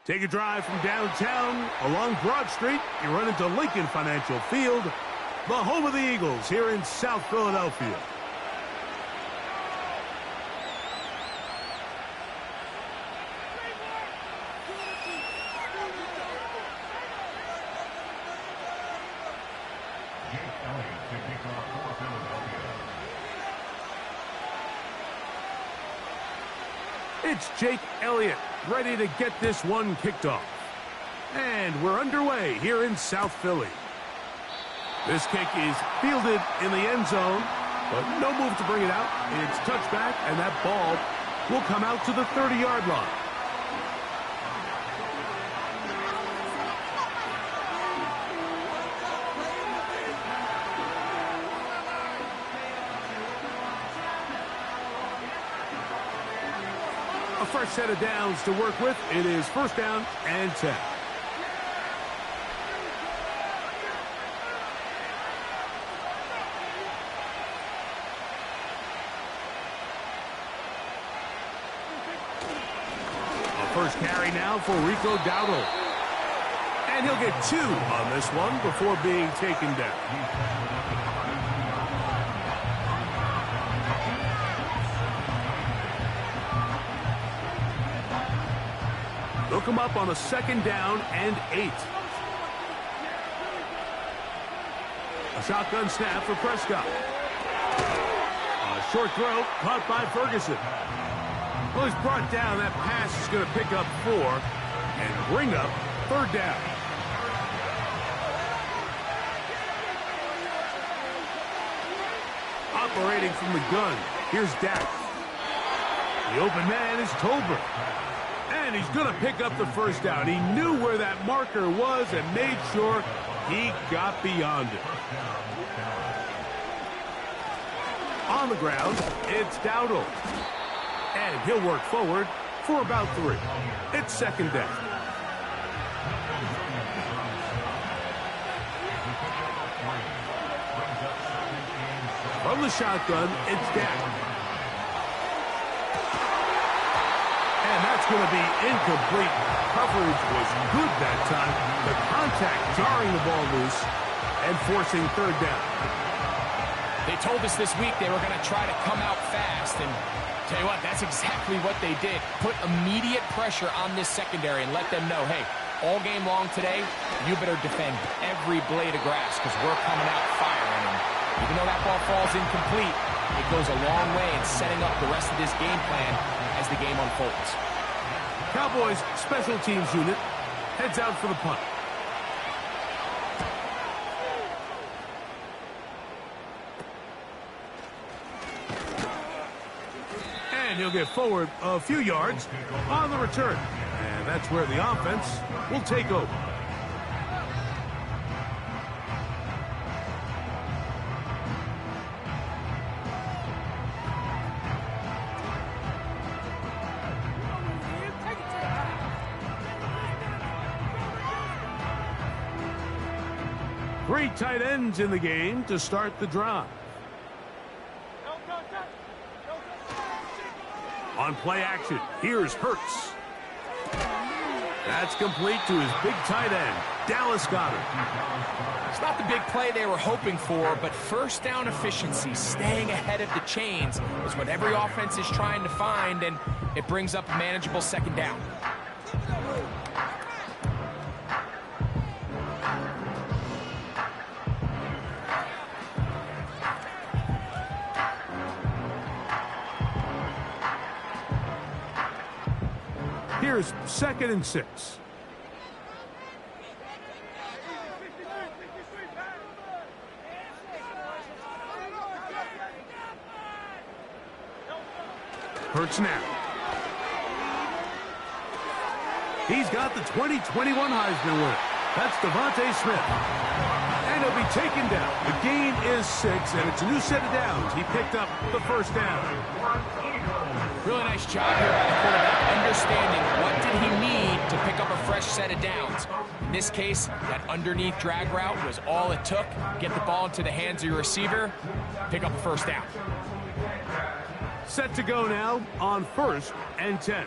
Take a drive from downtown along Broad Street. You run into Lincoln Financial Field, the home of the Eagles here in South Philadelphia. It's Jake Elliott ready to get this one kicked off. And we're underway here in South Philly. This kick is fielded in the end zone, but no move to bring it out. It's touchback, and that ball will come out to the 30-yard line. A fresh set of downs to work with. It is first down and 10. First carry now for Rico Dowdle. And he'll get 2 on this one before being taken down. Look him up on a second down and 8. A shotgun snap for Prescott. A short throw caught by Ferguson. Well, he's brought down. That pass is going to pick up 4 and bring up third down. Operating from the gun, here's Dak. The open man is Tolbert. And he's going to pick up the first down. He knew where that marker was and made sure he got beyond it. On the ground, it's Dowdle. And he'll work forward for about 3. It's second down. From the shotgun, it's Dak. And that's going to be incomplete. Coverage was good that time. The contact jarring the ball loose and forcing third down. They told us this week they were going to try to come out fast, and tell you what, that's exactly what they did. Put immediate pressure on this secondary and let them know, hey, all game long today, you better defend every blade of grass because we're coming out firing. And even though that ball falls incomplete, it goes a long way in setting up the rest of this game plan as the game unfolds. Cowboys special teams unit heads out for the punt. And he'll get forward a few yards on the return. And that's where the offense will take over. Three tight ends in the game to start the drive. On play action, here's Hurts. That's complete to his big tight end, Dallas Goedert. It's not the big play they were hoping for, but first down efficiency, staying ahead of the chains, is what every offense is trying to find, and it brings up a manageable second down. Here's second and 6. Hurts now. He's got the 2021 Heisman winner. That's Devontae Smith. And he'll be taken down. The gain is 6, and it's a new set of downs. He picked up the first down. Really nice job here by the quarterback, understanding what did he need to pick up a fresh set of downs. In this case, that underneath drag route was all it took. Get the ball into the hands of your receiver, pick up a first down. Set to go now on first and 10.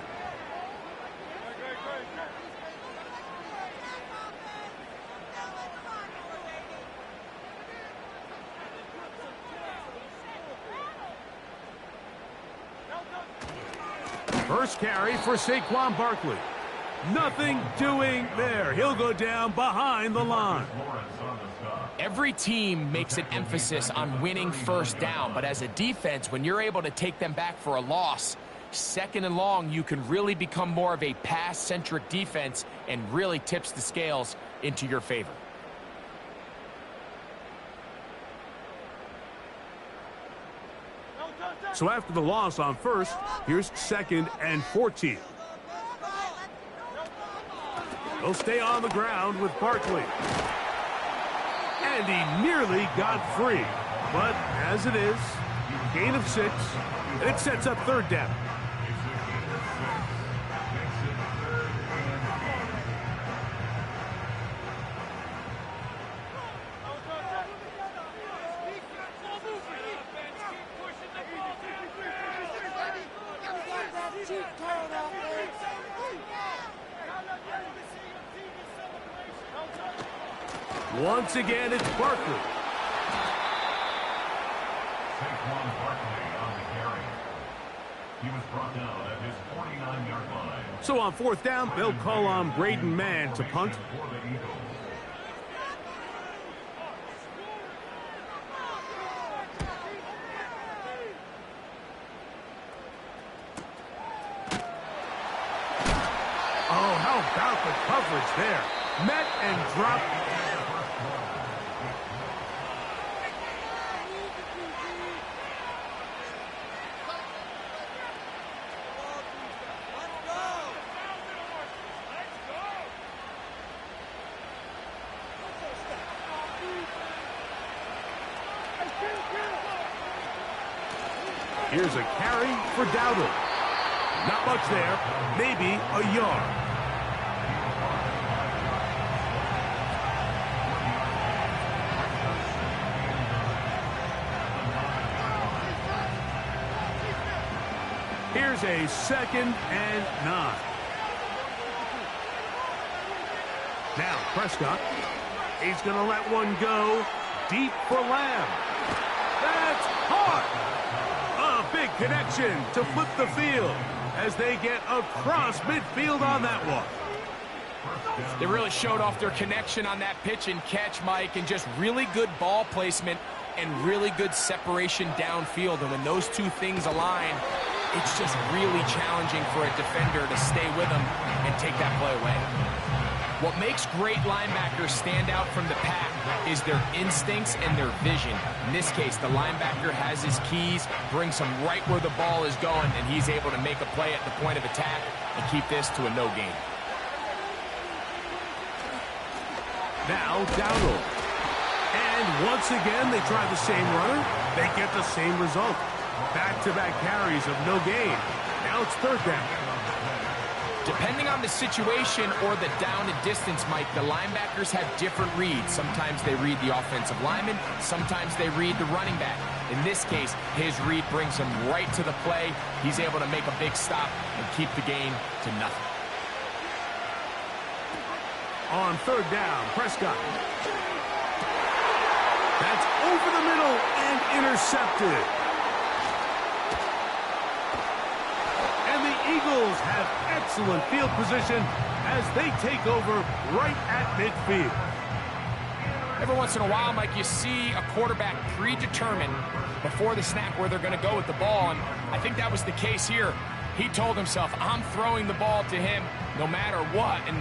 First carry for Saquon Barkley. Nothing doing there. He'll go down behind the line. Every team makes an emphasis on winning first down, but as a defense, when you're able to take them back for a loss, second and long, you can really become more of a pass-centric defense and really tips the scales into your favor. So after the loss on first, here's 2nd and 14. He'll stay on the ground with Barkley. And he nearly got free. But as it is, gain of 6, and it sets up 3rd down. Once again, it's Barkley. Saquon Barkley on the carry. He was brought down at his 49-yard line. So on 4th down, they'll call on Braden Mann to punt. For the Eagles. Oh, how about the coverage there? Met and dropped. Here's a carry for Dowdle. Not much there, maybe a yard. Here's a 2nd and 9. Now Prescott, he's going to let one go deep for Lamb. That's hard. A big connection to flip the field as they get across midfield on that one. They really showed off their connection on that pitch and catch, Mike, and just really good ball placement and really good separation downfield. And when those two things align, it's just really challenging for a defender to stay with them and take that play away. What makes great linebackers stand out from the pack is their instincts and their vision. In this case, the linebacker has his keys, brings him right where the ball is going, and he's able to make a play at the point of attack and keep this to a no gain. Now Dowdle. And once again, they try the same runner. They get the same result. Back-to-back carries of no gain. Now it's 3rd down. Depending on the situation or the down and distance, Mike, the linebackers have different reads. Sometimes they read the offensive lineman. Sometimes they read the running back. In this case, his read brings him right to the play. He's able to make a big stop and keep the gain to nothing. On 3rd down, Prescott. That's over the middle and intercepted. And the Eagles have excellent field position as they take over right at midfield. Every once in a while, Mike, you see a quarterback predetermine before the snap where they're going to go with the ball, and I think that was the case here. He told himself, I'm throwing the ball to him no matter what, and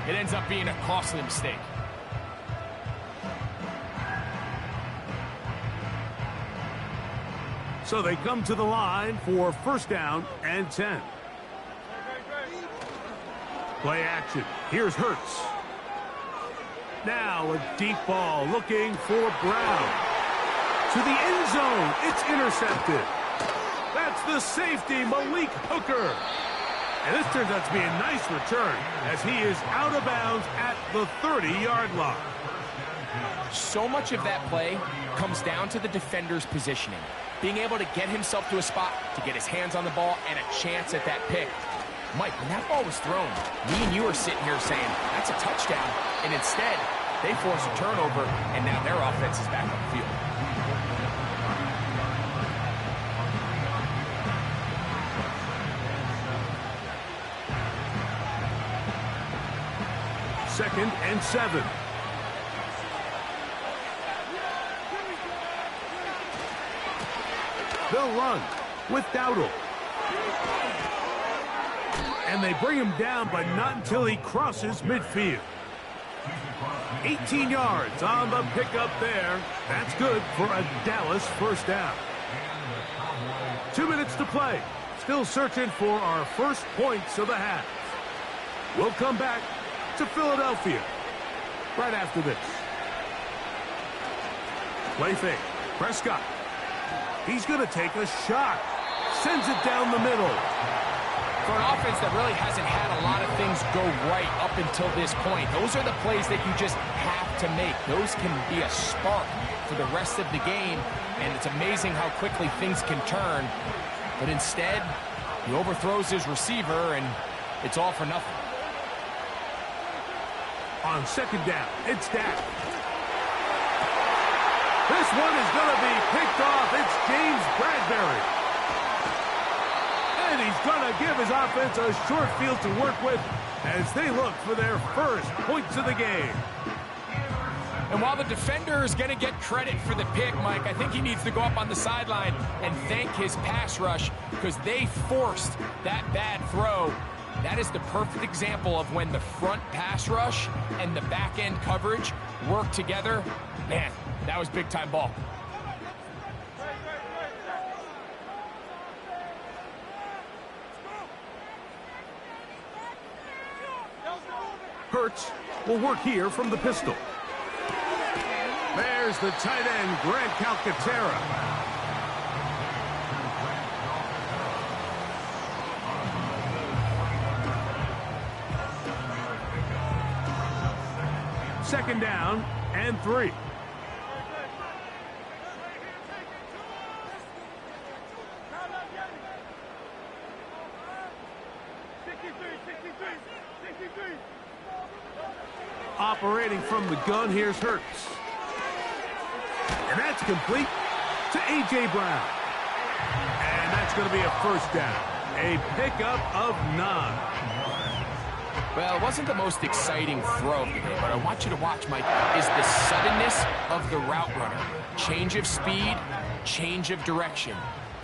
it ends up being a costly mistake. So they come to the line for 1st down and 10. Play action. Here's Hurts. Now a deep ball looking for Brown. To the end zone. It's intercepted. That's the safety, Malik Hooker. And this turns out to be a nice return as he is out of bounds at the 30-yard line. So much of that play comes down to the defender's positioning. Being able to get himself to a spot, to get his hands on the ball, and a chance at that pick. Mike, when that ball was thrown, me and you are sitting here saying, that's a touchdown. And instead, they force a turnover, and now their offense is back on the field. 2nd and 7. They'll run with Dowdle. And they bring him down, but not until he crosses midfield. 18 yards on the pickup there. That's good for a Dallas first down. 2 minutes to play. Still searching for our first points of the half. We'll come back to Philadelphia right after this. Play fake. Prescott. He's going to take a shot. Sends it down the middle. For an offense that really hasn't had a lot of things go right up until this point, those are the plays that you just have to make. Those can be a spark for the rest of the game, and it's amazing how quickly things can turn. But instead, he overthrows his receiver, and it's all for nothing. On 2nd down, it's Dak. This one is going to be picked off. It's James Bradbury. And he's going to give his offense a short field to work with as they look for their first points of the game. And while the defender is going to get credit for the pick, Mike, I think he needs to go up on the sideline and thank his pass rush because they forced that bad throw. That is the perfect example of when the front pass rush and the back end coverage work together. Man, that was big-time ball. Hurts will work here from the pistol. There's the tight end, Greg Calcaterra. Second down and 3. Operating from the gun, here's Hurts. And that's complete to A.J. Brown. And that's going to be a first down. A pickup of 9. Well, it wasn't the most exciting throw of the game, but I want you to watch, Mike, is the suddenness of the route runner. Change of speed, change of direction.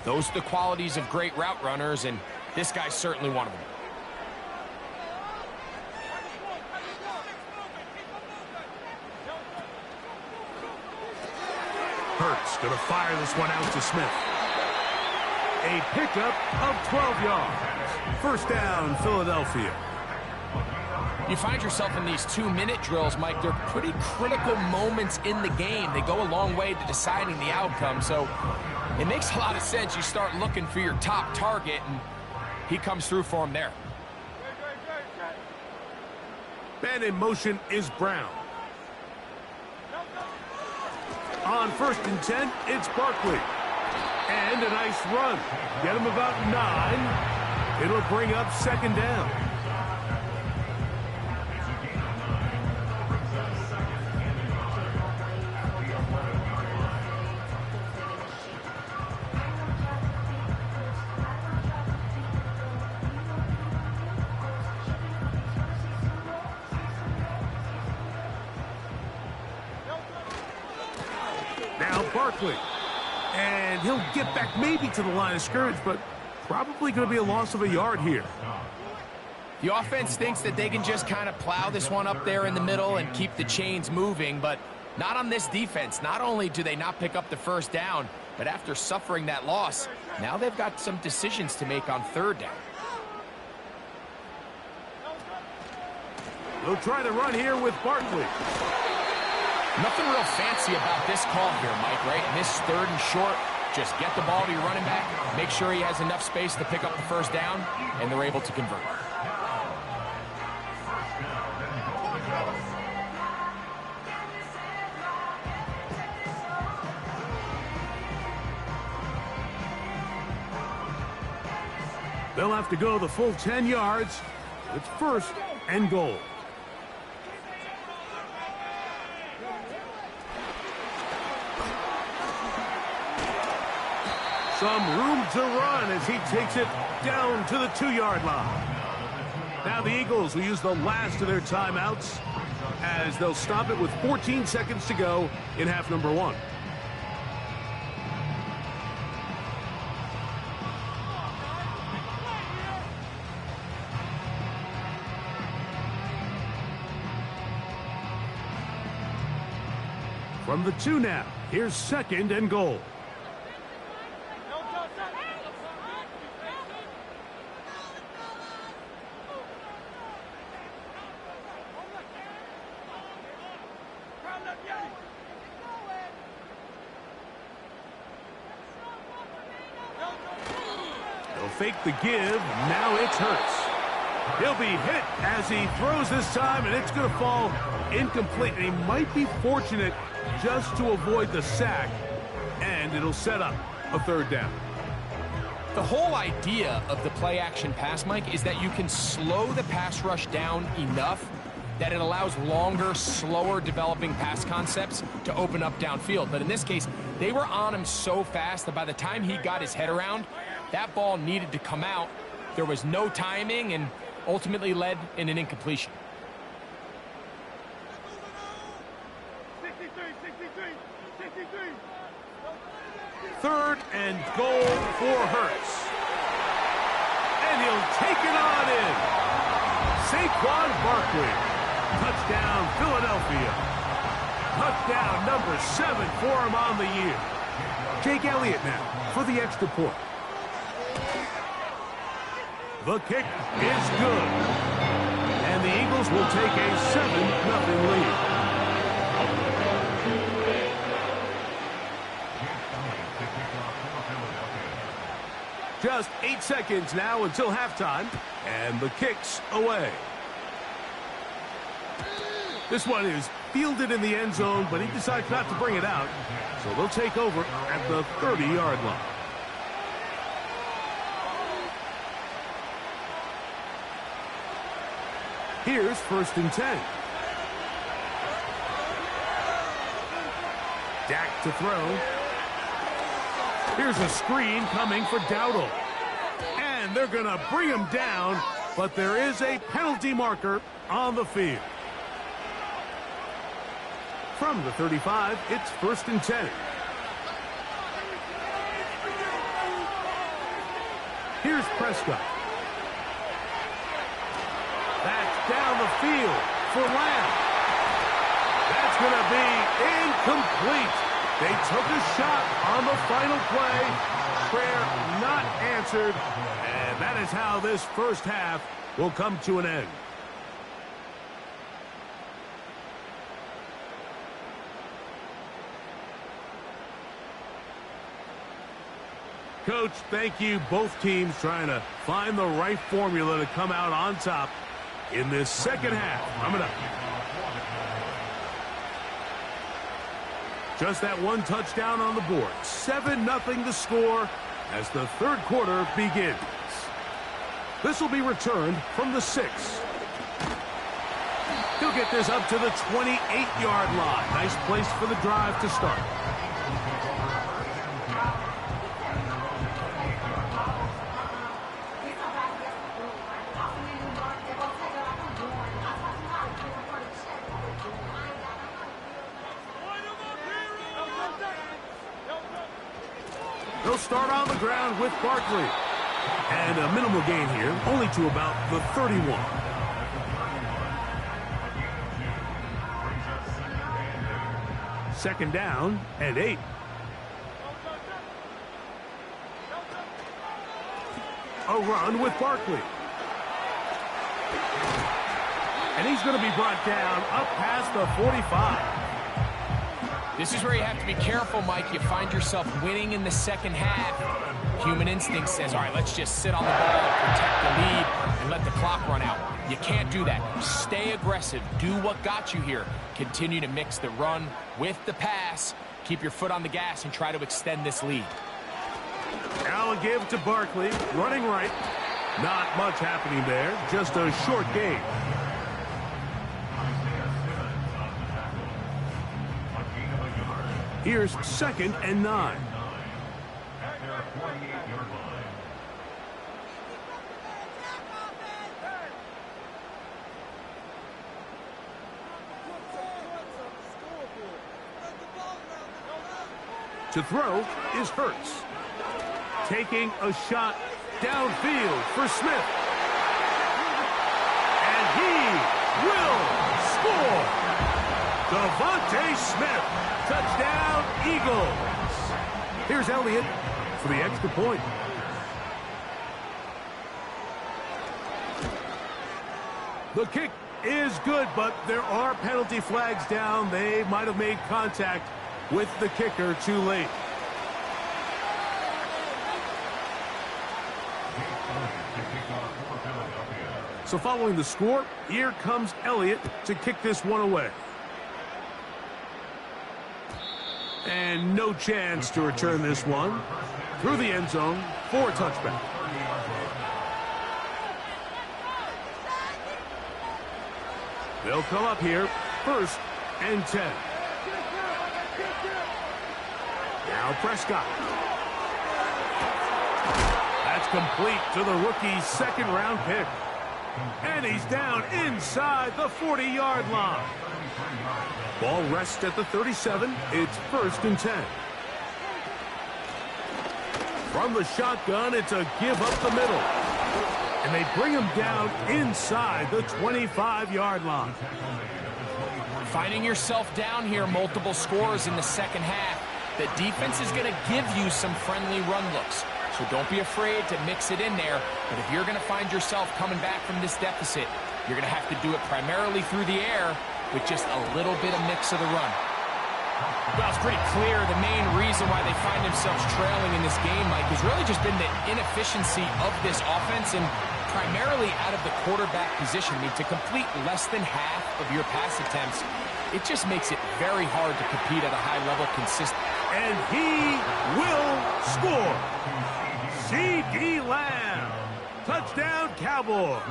Those are the qualities of great route runners, and this guy's certainly one of them. Hurts going to fire this one out to Smith. A pickup of 12 yards. First down, Philadelphia. You find yourself in these 2-minute drills, Mike. They're pretty critical moments in the game. They go a long way to deciding the outcome, so it makes a lot of sense. You start looking for your top target, and he comes through for him there. Man in motion is Brown. On 1st and 10, it's Barkley. And a nice run. Get him about 9. It'll bring up 2nd down. Now Barkley. And he'll get back maybe to the line of scrimmage, but probably going to be a loss of a yard here. The offense thinks that they can just kind of plow this one up there in the middle and keep the chains moving, but not on this defense. Not only do they not pick up the first down, but after suffering that loss, now they've got some decisions to make on 3rd down. They'll try to run here with Barkley. Nothing real fancy about this call here, Mike, right? And this 3rd and short, just get the ball to your running back, make sure he has enough space to pick up the first down, and they're able to convert. They'll have to go the full 10 yards. It's 1st and goal. Some room to run as he takes it down to the 2-yard line. Now the Eagles will use the last of their timeouts as they'll stop it with 14 seconds to go in half number one. From the 2 now, here's 2nd and goal. They'll fake the give. Now it's Hurts. He'll be hit as he throws this time, and it's going to fall incomplete. And he might be fortunate just to avoid the sack, and it'll set up a 3rd down. The whole idea of the play-action pass, Mike, is that you can slow the pass rush down enough that it allows longer, slower developing pass concepts to open up downfield. But in this case, they were on him so fast that by the time he got his head around, that ball needed to come out. There was no timing and ultimately led in an incompletion. 3rd and goal for Hurts. And he'll take it on in. Saquon Barkley. Touchdown, Philadelphia. Touchdown number 7 for him on the year. Jake Elliott now for the extra point. The kick is good. And the Eagles will take a 7-0 lead. Just 8 seconds now until halftime, and the kick's away. This one is fielded in the end zone, but he decides not to bring it out, so they'll take over at the 30-yard line. Here's 1st and 10. Dak to throw. Here's a screen coming for Dowdle. And they're going to bring him down, but there is a penalty marker on the field. From the 35, it's 1st and 10. Here's Prescott. That's down the field for Lamb. That's going to be incomplete. They took a shot on the final play. Prayer not answered. And that is how this first half will come to an end. Coach, thank you. Both teams trying to find the right formula to come out on top in this second half. Coming up. Just that one touchdown on the board. 7-0 the score as the 3rd quarter begins. This will be returned from the 6. He'll get this up to the 28-yard line. Nice place for the drive to start. They'll start on the ground with Barkley. And a minimal gain here, only to about the 31. Second down and 8. A run with Barkley. And he's going to be brought down up past the 45. This is where you have to be careful, Mike. You find yourself winning in the second half. Human instinct says, all right, let's just sit on the ball, protect the lead, and let the clock run out. You can't do that. Stay aggressive. Do what got you here. Continue to mix the run with the pass. Keep your foot on the gas and try to extend this lead. Now a give to Barkley, running right. Not much happening there, just a short gain. Here's 2nd and 9. To throw is Hurts. Taking a shot downfield for Smith. And he will score. Devontae Smith. Touchdown, Eagles. Here's Elliott for the extra point. The kick is good, but there are penalty flags down. They might have made contact with the kicker too late. So following the score, here comes Elliott to kick this one away. And no chance to return this one through the end zone for a touchback. They'll come up here, 1st and 10. Now Prescott. That's complete to the rookie's 2nd-round pick. And he's down inside the 40-yard line. Ball rests at the 37. It's 1st and 10. From the shotgun, it's a give up the middle. And they bring him down inside the 25-yard line. Finding yourself down here, multiple scores in the second half. The defense is going to give you some friendly run looks. So don't be afraid to mix it in there. But if you're going to find yourself coming back from this deficit, you're going to have to do it primarily through the air with just a little bit of mix of the run. Well, it's pretty clear the main reason why they find themselves trailing in this game, Mike, has really just been the inefficiency of this offense and primarily out of the quarterback position. I mean, to complete less than half of your pass attempts, it just makes it very hard to compete at a high level consistently. And he will score. C.D. Lamb. Touchdown, Cowboy.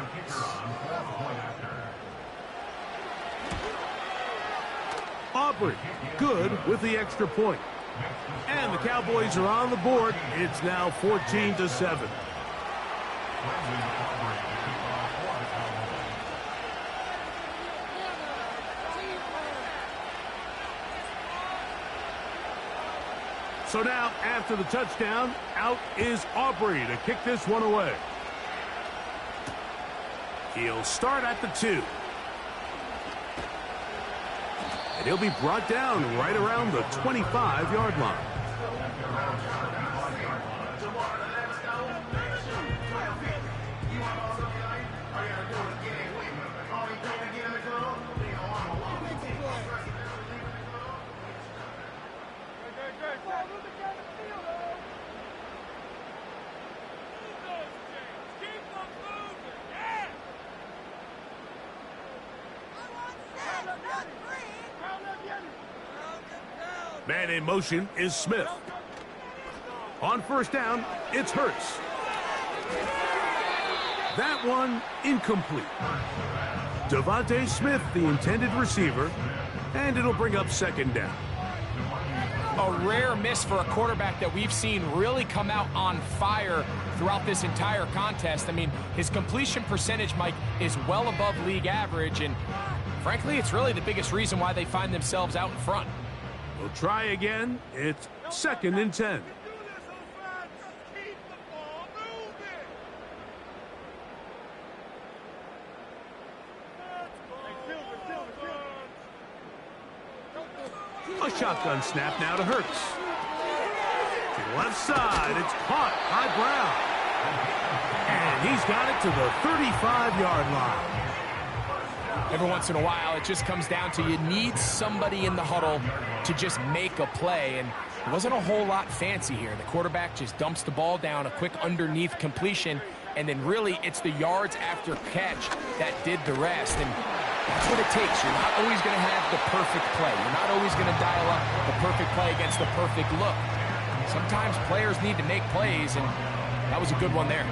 Aubrey, good with the extra point. And the Cowboys are on the board. It's now 14-7. So now, after the touchdown, out is Aubrey to kick this one away. He'll start at the 2. And he'll be brought down right around the 25-yard line. Man in motion is Smith. On 1st down, it's Hurts. That one incomplete. Devontae Smith, the intended receiver, and it'll bring up 2nd down. A rare miss for a quarterback that we've seen really come out on fire throughout this entire contest. I mean, his completion percentage, Mike, is well above league average, and frankly, it's really the biggest reason why they find themselves out in front. We'll try again. It's 2nd and 10. A shotgun snap now to Hurts. To the left side, it's caught by Brown. And he's got it to the 35-yard line. Every once in a while, it just comes down to you need somebody in the huddle to just make a play, and it wasn't a whole lot fancy here. The quarterback just dumps the ball down, a quick underneath completion, and then really it's the yards after catch that did the rest, and that's what it takes. You're not always going to have the perfect play. You're not always going to dial up the perfect play against the perfect look. Sometimes players need to make plays, and that was a good one there.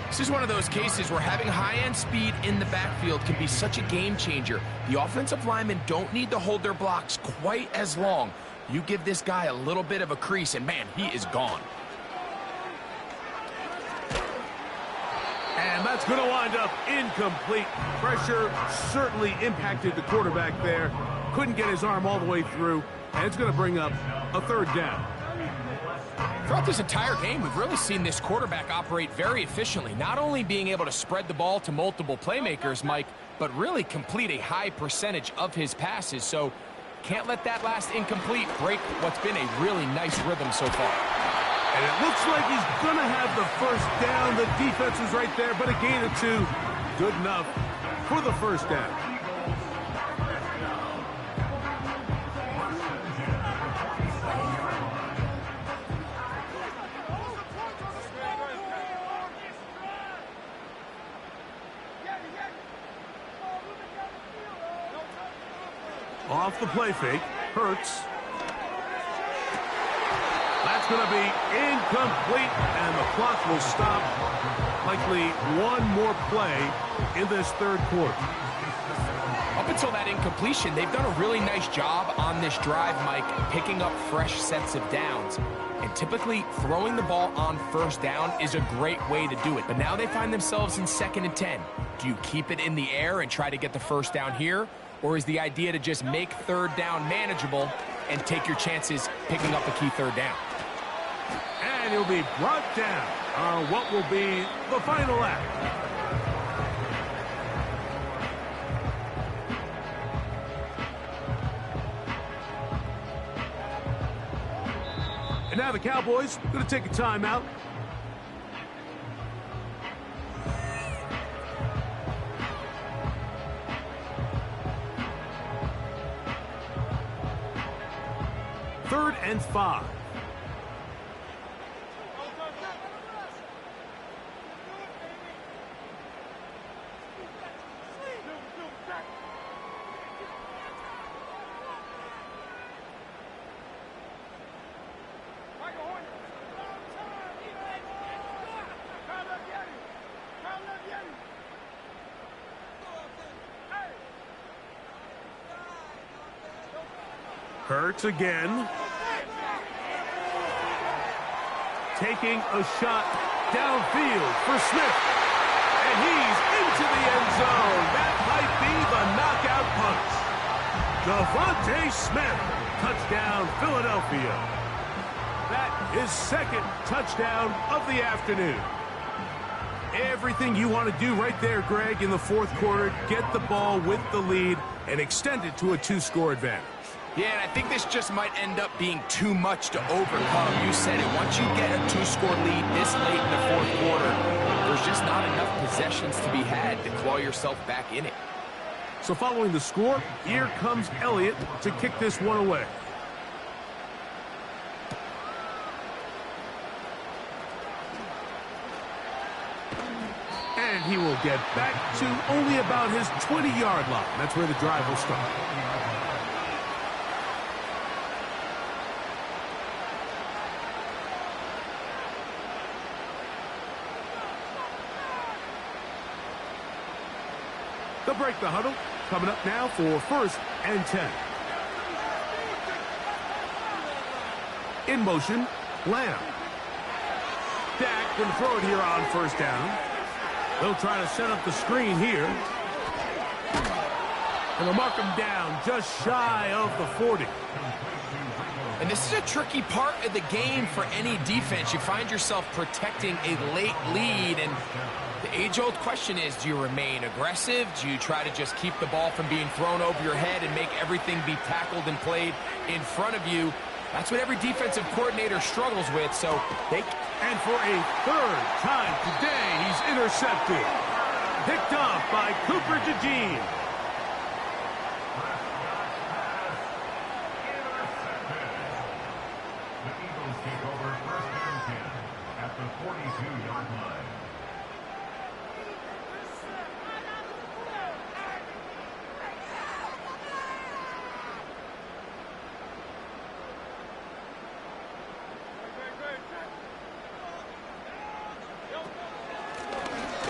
This is one of those cases where having high-end speed in the backfield can be such a game changer. The offensive linemen don't need to hold their blocks quite as long. You give this guy a little bit of a crease, and man, he is gone. And that's going to wind up incomplete. Pressure certainly impacted the quarterback there. Couldn't get his arm all the way through, and it's going to bring up a 3rd down. Throughout this entire game, we've really seen this quarterback operate very efficiently, not only being able to spread the ball to multiple playmakers, Mike, but really complete a high percentage of his passes. So can't let that last incomplete break what's been a really nice rhythm so far. And it looks like he's going to have the first down. The defense was right there, but a gain of 2. Good enough for the first down. Off the play fake, Hurts. That's going to be incomplete, and the clock will stop. Likely one more play in this third quarter. Up until that incompletion, they've done a really nice job on this drive, Mike, picking up fresh sets of downs. And typically, throwing the ball on first down is a great way to do it. But now they find themselves in 2nd and 10. Do you keep it in the air and try to get the first down here? Or is the idea to just make third down manageable and take your chances picking up a key third down? And he'll be brought down on what will be the final act. And now the Cowboys going to take a timeout. Third and 5. Hurts again. Taking a shot downfield for Smith. And he's into the end zone. That might be the knockout punch. Devontae Smith. Touchdown, Philadelphia. That is 2nd touchdown of the afternoon. Everything you want to do right there, Greg, in the 4th quarter. Get the ball with the lead and extend it to a 2-score advantage. Yeah, and I think this just might end up being too much to overcome. You said it. Once you get a 2-score lead this late in the 4th quarter, there's just not enough possessions to be had to claw yourself back in it. So following the score, here comes Elliott to kick this one away. And he will get back to only about his 20-yard line. That's where the drive will start. They'll break the huddle. Coming up now for 1st and 10. In motion, Lamb. Dak going to throw it here on 1st down. They'll try to set up the screen here. And they'll mark him down just shy of the 40. And this is a tricky part of the game for any defense. You find yourself protecting a late lead, and the age-old question is, do you remain aggressive? Do you try to just keep the ball from being thrown over your head and make everything be tackled and played in front of you? That's what every defensive coordinator struggles with, so they... And for a 3rd time today, he's intercepted. Picked off by Cooper DeJean. The Eagles take over 1st and 10 at the 42-yard line.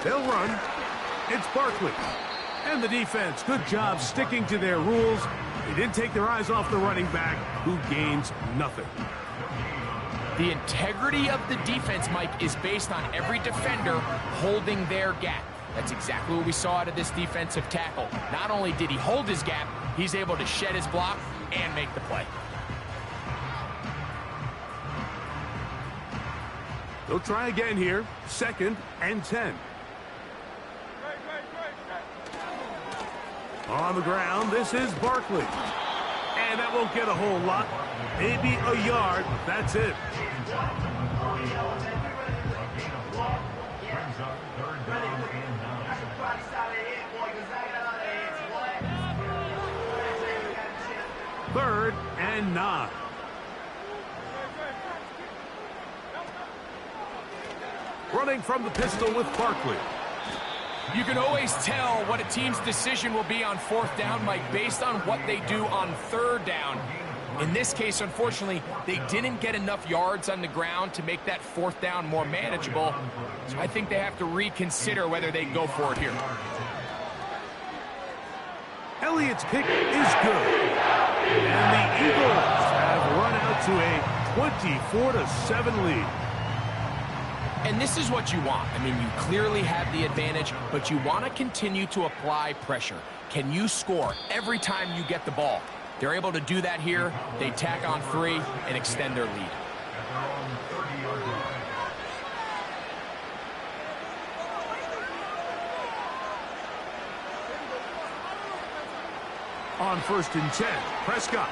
They'll run. It's Barkley. And the defense, good job sticking to their rules. They didn't take their eyes off the running back, who gains nothing. The integrity of the defense, Mike, is based on every defender holding their gap. That's exactly what we saw out of this defensive tackle. Not only did he hold his gap, he's able to shed his block and make the play. They'll try again here. 2nd and 10. On the ground, this is Barkley. And that won't get a whole lot. Maybe a yard, but that's it. Third and 9. Running from the pistol with Barkley. You can always tell what a team's decision will be on 4th down, Mike, based on what they do on 3rd down. In this case, unfortunately, they didn't get enough yards on the ground to make that 4th down more manageable. So I think they have to reconsider whether they go for it here. Elliott's kick is good. And the Eagles have run out to a 24-7 lead. And this is what you want. I mean, you clearly have the advantage, but you want to continue to apply pressure. Can you score every time you get the ball? They're able to do that here. They tack on 3 and extend their lead. On 1st and 10, Prescott.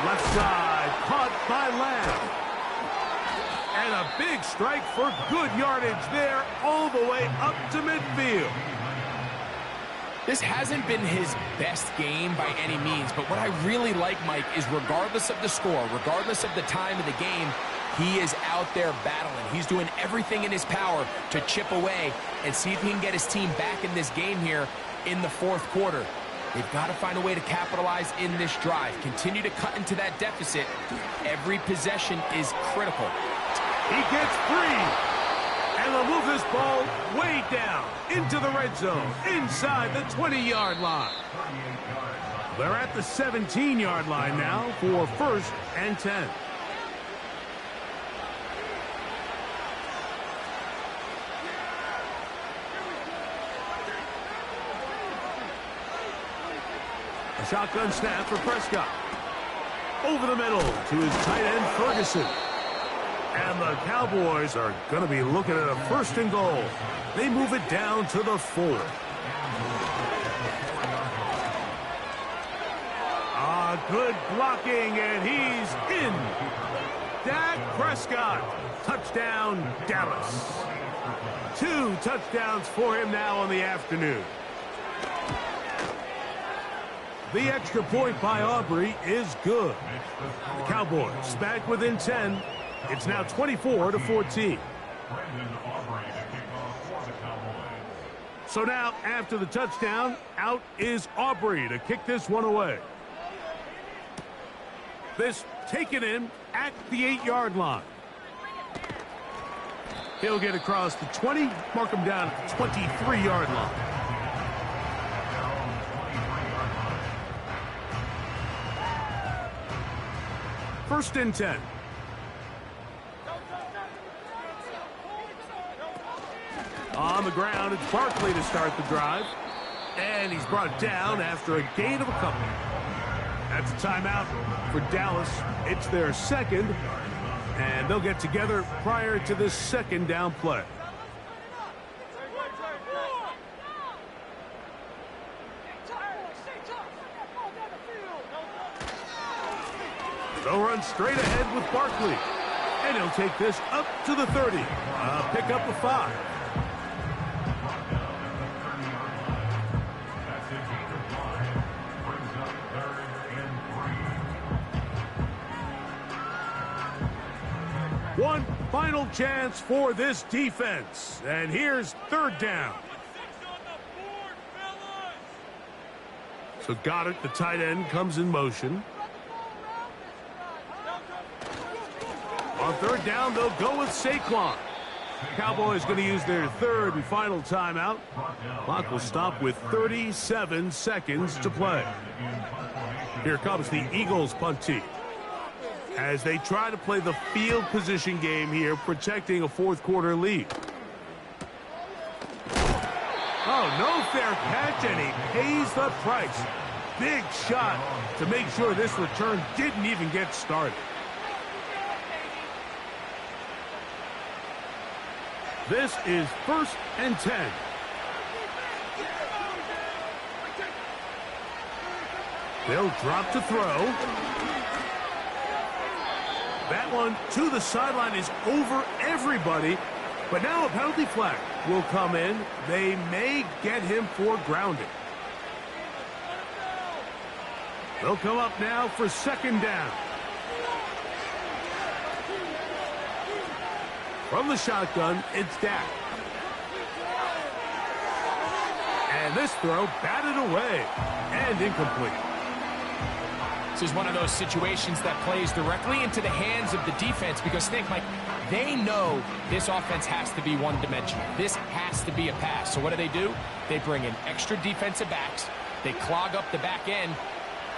Left side, caught by Lamb. And a big strike for good yardage there all the way up to midfield. This hasn't been his best game by any means, but what I really like, Mike, is regardless of the score, regardless of the time of the game, he is out there battling. He's doing everything in his power to chip away and see if he can get his team back in this game here in the 4th quarter. They've got to find a way to capitalize in this drive. Continue to cut into that deficit. Every possession is critical. He gets free. And they'll move this ball way down into the red zone, inside the 20-yard line. They're at the 17-yard line now for 1st and 10. A shotgun snap for Prescott. Over the middle to his tight end, Ferguson. And the Cowboys are going to be looking at a 1st and goal. They move it down to the 4. Good blocking, and he's in. Dak Prescott. Touchdown, Dallas. 2 touchdowns for him now on the afternoon. The extra point by Aubrey is good. The Cowboys back within 10. It's now 24-14. So now, after the touchdown, out is Aubrey to kick this one away. This taken in at the 8-yard line. He'll get across the 20, mark him down at the 23-yard line. First and 10. On the ground, it's Barkley to start the drive. And he's brought down after a gain of a couple. That's a timeout for Dallas. It's their 2nd. And they'll get together prior to this 2nd down play. They'll run straight ahead with Barkley. And he'll take this up to the 30. Pick up a 5. One final chance for this defense. And here's 3rd down. So Goddard, the tight end, comes in motion. On 3rd down, they'll go with Saquon. Cowboys going to use their 3rd and final timeout. Clock will stop with 37 seconds to play. Here comes the Eagles punt team as they try to play the field position game here, protecting a 4th quarter lead. Oh, no fair catch, and he pays the price. Big shot to make sure this return didn't even get started. This is 1st and 10. They'll drop to throw. That one to the sideline is over everybody. But now a penalty flag will come in. They may get him for grounding. They'll come up now for 2nd down. From the shotgun, it's Dak. And this throw batted away and incomplete. This is one of those situations that plays directly into the hands of the defense because, think, Mike, they know this offense has to be one-dimensional. This has to be a pass. So what do? They bring in extra defensive backs. They clog up the back end.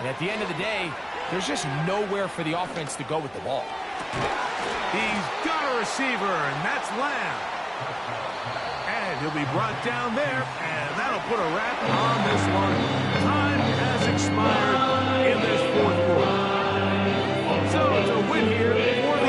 And at the end of the day, there's just nowhere for the offense to go with the ball. He's got a receiver, and that's Lamb. And he'll be brought down there, and that'll put a wrap on this one. Time has expired in this 4th quarter. So it's a win here for